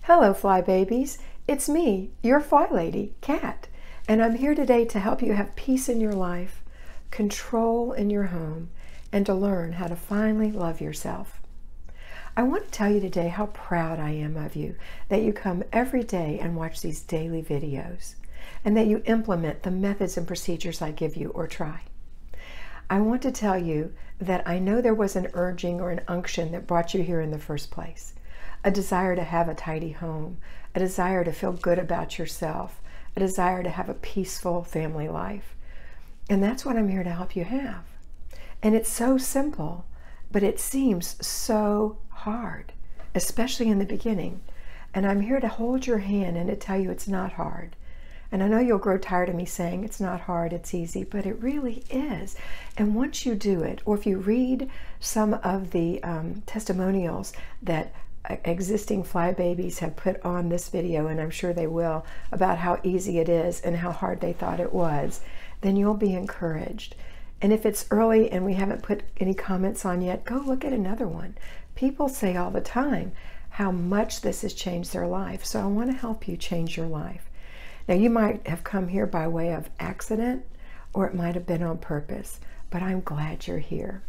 Hello, Fly Babies. It's me, your FlyLady Kat, and I'm here today to help you have peace in your life, control in your home, and to learn how to finally love yourself. I want to tell you today how proud I am of you that you come every day and watch these daily videos, and that you implement the methods and procedures I give you or try. I want to tell you that I know there was an urging or an unction that brought you here in the first place. A desire to have a tidy home, a desire to feel good about yourself, a desire to have a peaceful family life. And that's what I'm here to help you have. And it's so simple, but it seems so hard, especially in the beginning. And I'm here to hold your hand and to tell you it's not hard. And I know you'll grow tired of me saying it's not hard, it's easy, but it really is. And once you do it, or if you read some of the testimonials that existing Fly Babies have put on this video, and I'm sure they will, about how easy it is and how hard they thought it was, then you'll be encouraged. And if it's early and we haven't put any comments on yet, go look at another one. People say all the time how much this has changed their life. So I want to help you change your life. Now, you might have come here by way of accident, or it might have been on purpose, but I'm glad you're here.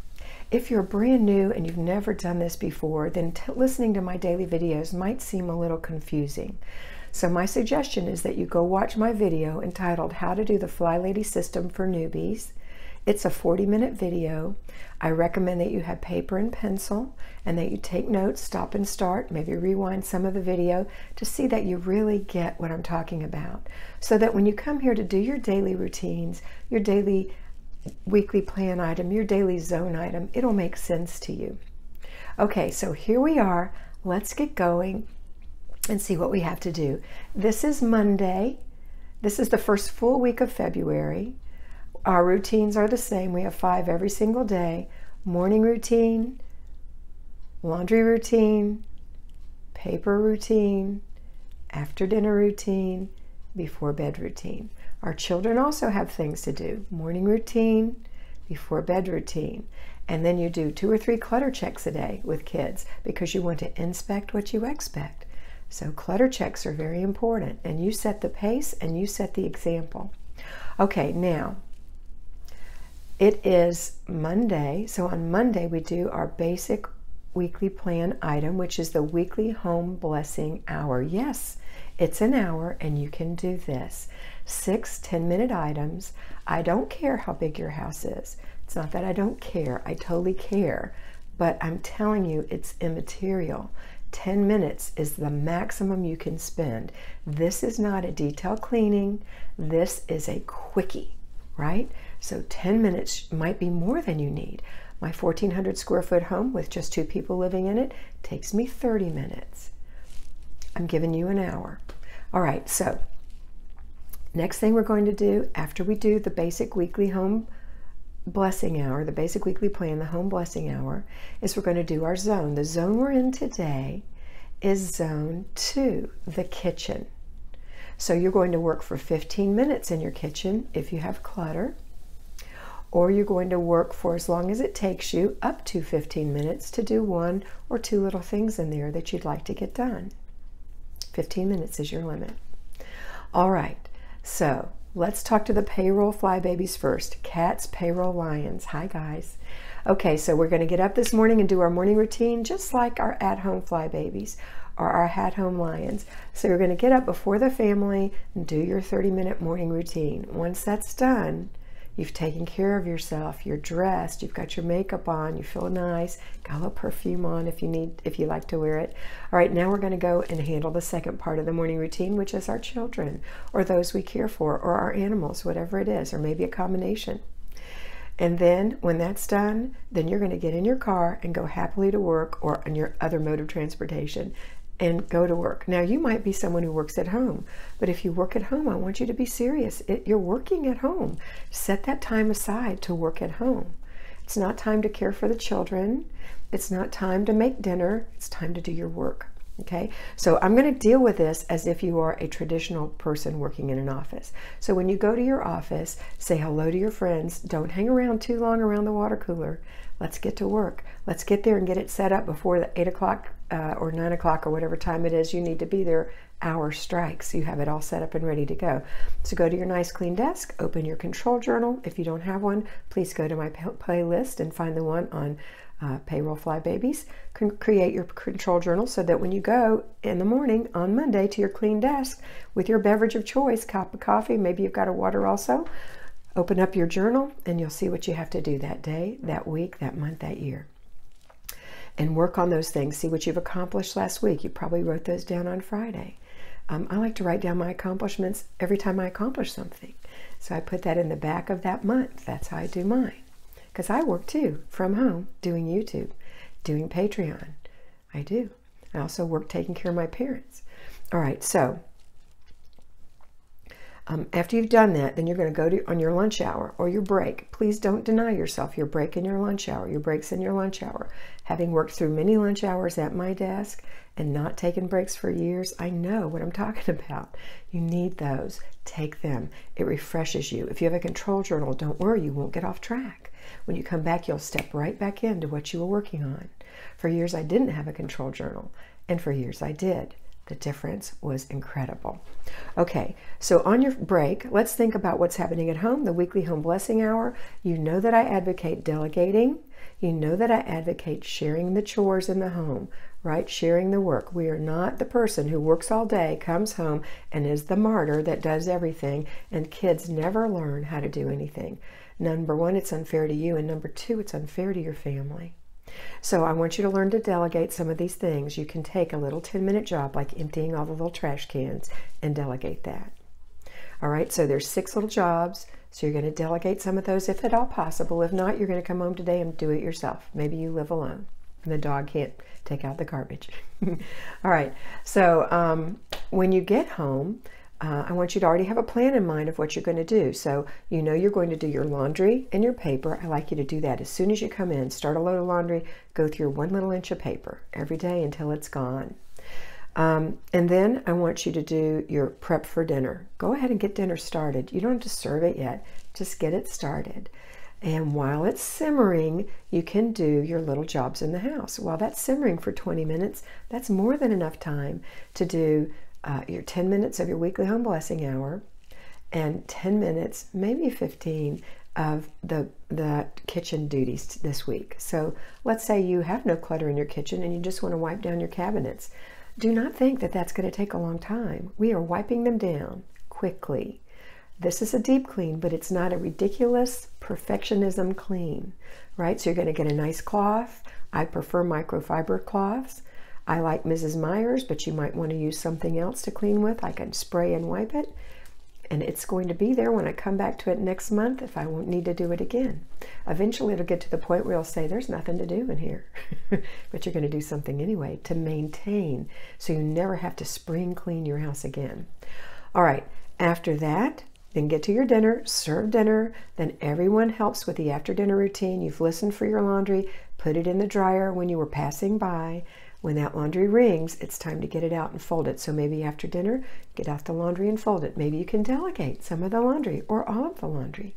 If you're brand new and you've never done this before, then listening to my daily videos might seem a little confusing. So my suggestion is that you go watch my video entitled How to Do the FlyLady System for Newbies. It's a 40-minute video. I recommend that you have paper and pencil and that you take notes, stop and start, maybe rewind some of the video to see that you really get what I'm talking about. So that when you come here to do your daily routines, your daily weekly plan item, your daily zone item, it'll make sense to you. Okay, so here we are. Let's get going and see what we have to do. This is Monday. This is the first full week of February. Our routines are the same. We have 5 every single day. Morning routine, laundry routine, paper routine, after dinner routine, before bed routine. Our children also have things to do. Morning routine, before bed routine. And then you do 2 or 3 clutter checks a day with kids because you want to inspect what you expect. So clutter checks are very important, and you set the pace and you set the example. Okay, now it is Monday. So on Monday we do our basic weekly plan item, which is the weekly home blessing hour. Yes, it's an hour and you can do this. 6 10-minute items. I don't care how big your house is. It's not that I don't care. I totally care. But I'm telling you, it's immaterial. 10 minutes is the maximum you can spend. This is not a detailed cleaning. This is a quickie, right? So 10 minutes might be more than you need. My 1,400 square foot home with just 2 people living in it takes me 30 minutes. I'm giving you an hour. All right, so next thing we're going to do after we do the basic weekly home blessing hour, the basic weekly plan, the home blessing hour, is we're going to do our zone. The zone we're in today is zone 2, the kitchen. So you're going to work for 15 minutes in your kitchen if you have clutter, or you're going to work for as long as it takes you, up to 15 minutes, to do 1 or 2 little things in there that you'd like to get done. 15 minutes is your limit. All right, so let's talk to the payroll Fly Babies first. Cats, payroll lions. Hi, guys. Okay, so we're going to get up this morning and do our morning routine just like our at-home Fly Babies or our at-home lions. So you're going to get up before the family and do your 30-minute morning routine. Once that's done, you've taken care of yourself, you're dressed, you've got your makeup on, you feel nice, got a little perfume on if you like to wear it. All right, now we're going to go and handle the second part of the morning routine, which is our children, or those we care for, or our animals, whatever it is, or maybe a combination. And then when that's done, then you're going to get in your car and go happily to work, or on your other mode of transportation, and go to work. Now, you might be someone who works at home, but if you work at home, I want you to be serious. You're working at home. Set that time aside to work at home. It's not time to care for the children. It's not time to make dinner. It's time to do your work. Okay, so I'm going to deal with this as if you are a traditional person working in an office. So when you go to your office, say hello to your friends. Don't hang around too long around the water cooler. Let's get to work. Let's get there and get it set up before the 8 o'clock or 9 o'clock or whatever time it is you need to be there, hour strikes. You have it all set up and ready to go. So go to your nice clean desk, open your control journal. If you don't have one, please go to my playlist and find the one on Payroll Fly Babies. Create your control journal so that when you go in the morning on Monday to your clean desk with your beverage of choice, cup of coffee, maybe you've got a water also, open up your journal and you'll see what you have to do that day, that week, that month, that year. And work on those things. See what you've accomplished last week. You probably wrote those down on Friday. I like to write down my accomplishments every time I accomplish something. So I put that in the back of that month. That's how I do mine. Because I work too, from home, doing YouTube, doing Patreon. I do. I also work taking care of my parents. All right, so after you've done that, then you're going to go on your lunch hour or your break. Please don't deny yourself your break and your lunch hour, your breaks in your lunch hour. Having worked through many lunch hours at my desk and not taken breaks for years, I know what I'm talking about. You need those. Take them. It refreshes you. If you have a control journal, don't worry, you won't get off track. When you come back, you'll step right back into what you were working on. For years, I didn't have a control journal, and for years, I did. The difference was incredible. Okay, so on your break, let's think about what's happening at home, the weekly home blessing hour. You know that I advocate delegating. You know that I advocate sharing the chores in the home, right? Sharing the work. We are not the person who works all day, comes home, and is the martyr that does everything, and kids never learn how to do anything. Number one, it's unfair to you, and number two, it's unfair to your family. So I want you to learn to delegate some of these things. You can take a little 10-minute job like emptying all the little trash cans and delegate that. All right, so there's 6 little jobs. So you're going to delegate some of those if at all possible. If not, you're going to come home today and do it yourself. Maybe you live alone and the dog can't take out the garbage. All right, so when you get home, I want you to already have a plan in mind of what you're going to do. So you know you're going to do your laundry and your paper. I like you to do that as soon as you come in. Start a load of laundry, go through 1 little inch of paper every day until it's gone. And then I want you to do your prep for dinner. Go ahead and get dinner started. You don't have to serve it yet. Just get it started. And while it's simmering, you can do your little jobs in the house. While that's simmering for 20 minutes, that's more than enough time to do your 10 minutes of your weekly home blessing hour and 10 minutes, maybe 15, of the kitchen duties this week. So let's say you have no clutter in your kitchen and you just want to wipe down your cabinets. Do not think that that's going to take a long time. We are wiping them down quickly. This is a deep clean, but it's not a ridiculous perfectionism clean, right? So you're going to get a nice cloth. I prefer microfiber cloths. I like Mrs. Meyer's, but you might want to use something else to clean with. I can spray and wipe it, and it's going to be there when I come back to it next month if I won't need to do it again. Eventually, it'll get to the point where you'll say, there's nothing to do in here. But you're going to do something anyway to maintain, so you never have to spring clean your house again. All right, after that, then get to your dinner, serve dinner, then everyone helps with the after dinner routine. You've listened for your laundry, put it in the dryer when you were passing by. When that laundry rings, it's time to get it out and fold it. So maybe after dinner, get out the laundry and fold it. Maybe you can delegate some of the laundry or all of the laundry.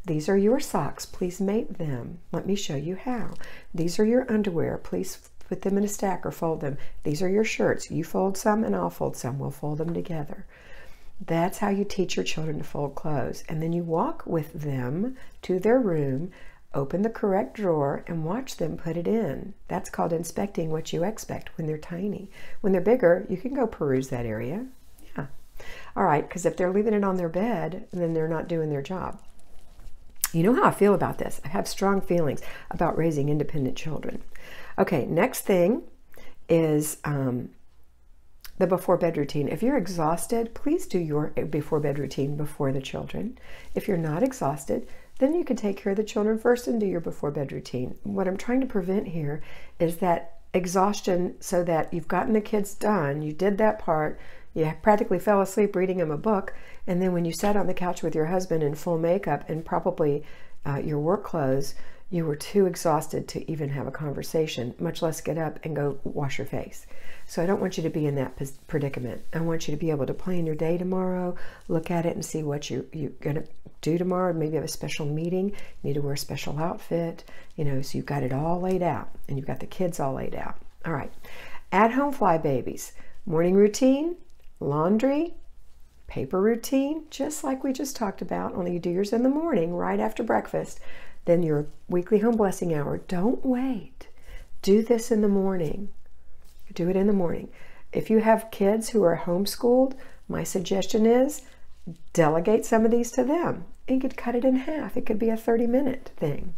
These are your socks. Please mate them. Let me show you how. These are your underwear. Please put them in a stack or fold them. These are your shirts. You fold some and I'll fold some. We'll fold them together. That's how you teach your children to fold clothes. And then you walk with them to their room, open the correct drawer, and watch them put it in. That's called inspecting what you expect when they're tiny. When they're bigger, you can go peruse that area. Yeah. All right, because if they're leaving it on their bed, then they're not doing their job. You know how I feel about this. I have strong feelings about raising independent children. Okay, next thing is the before bed routine. If you're exhausted, please do your before bed routine before the children. If you're not exhausted, then you can take care of the children first and do your before bed routine. What I'm trying to prevent here is that exhaustion, so that you've gotten the kids done, you did that part, you practically fell asleep reading them a book, and then when you sat on the couch with your husband in full makeup and probably your work clothes, you were too exhausted to even have a conversation, much less get up and go wash your face. So I don't want you to be in that predicament. I want you to be able to plan your day tomorrow, look at it and see what you're going to do tomorrow. Maybe have a special meeting, you need to wear a special outfit, so you've got it all laid out and you've got the kids all laid out. All right. At-home fly babies, morning routine, laundry, paper routine, just like we just talked about, only you do yours in the morning right after breakfast. Then your weekly home blessing hour. Don't wait. Do this in the morning. Do it in the morning. If you have kids who are homeschooled, my suggestion is delegate some of these to them. You could cut it in half. It could be a 30-minute thing.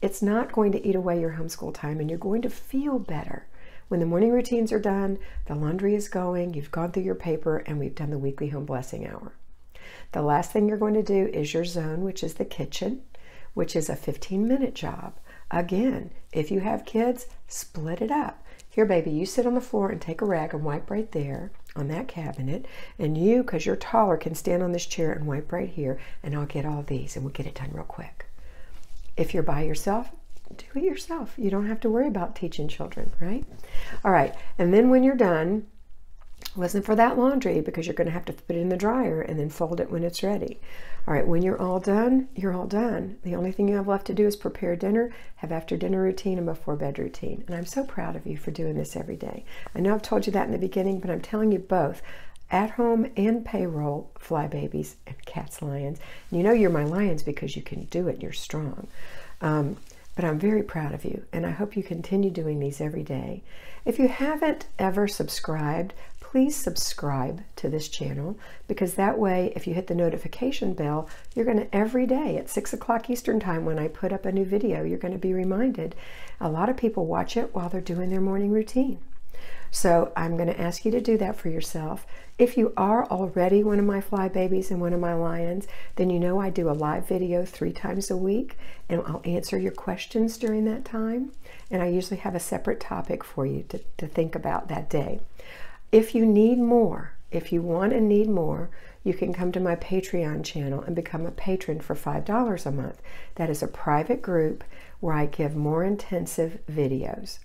It's not going to eat away your homeschool time, and you're going to feel better. When the morning routines are done, the laundry is going, you've gone through your paper, and we've done the weekly home blessing hour. The last thing you're going to do is your zone, which is the kitchen, which is a 15-minute job. Again, if you have kids, split it up. Here, baby, you sit on the floor and take a rag and wipe right there on that cabinet. And you, because you're taller, can stand on this chair and wipe right here. And I'll get all these and we'll get it done real quick. If you're by yourself, do it yourself. You don't have to worry about teaching children, right? All right. And then when you're done, wasn't for that laundry because you're going to have to put it in the dryer and then fold it when it's ready. All right, when you're all done, you're all done. The only thing you have left to do is prepare dinner, have after dinner routine, and before bed routine. And I'm so proud of you for doing this every day. I know I've told you that in the beginning, but I'm telling you both, at home and payroll, fly babies and cats, lions. And you know you're my lions because you can do it and you're strong. But I'm very proud of you, and I hope you continue doing these every day. If you haven't ever subscribed, please subscribe to this channel, because that way, if you hit the notification bell, you're going to every day at 6 o'clock Eastern time when I put up a new video, you're going to be reminded. A lot of people watch it while they're doing their morning routine. So I'm going to ask you to do that for yourself. If you are already one of my fly babies and one of my lions, then you know I do a live video 3 times a week, and I'll answer your questions during that time. And I usually have a separate topic for you to think about that day. If you need more, if you want and need more, you can come to my Patreon channel and become a patron for $5 a month. That is a private group where I give more intensive videos.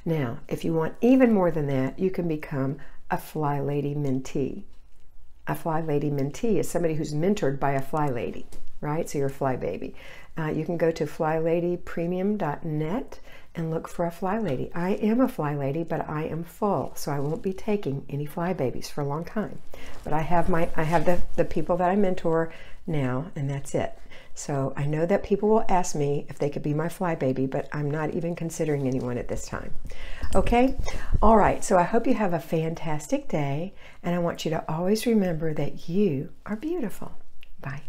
Now, if you want even more than that, you can become a FlyLady mentee. A FlyLady mentee is somebody who's mentored by a fly lady, right? So you're a fly baby. You can go to flyladypremium.net and look for a fly lady. I am a fly lady, but I am full, so I won't be taking any fly babies for a long time. But I have the people that I mentor now, and that's it. So I know that people will ask me if they could be my fly baby, but I'm not even considering anyone at this time. Okay? All right, so I hope you have a fantastic day, and I want you to always remember that you are beautiful. Bye.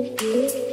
Thank you.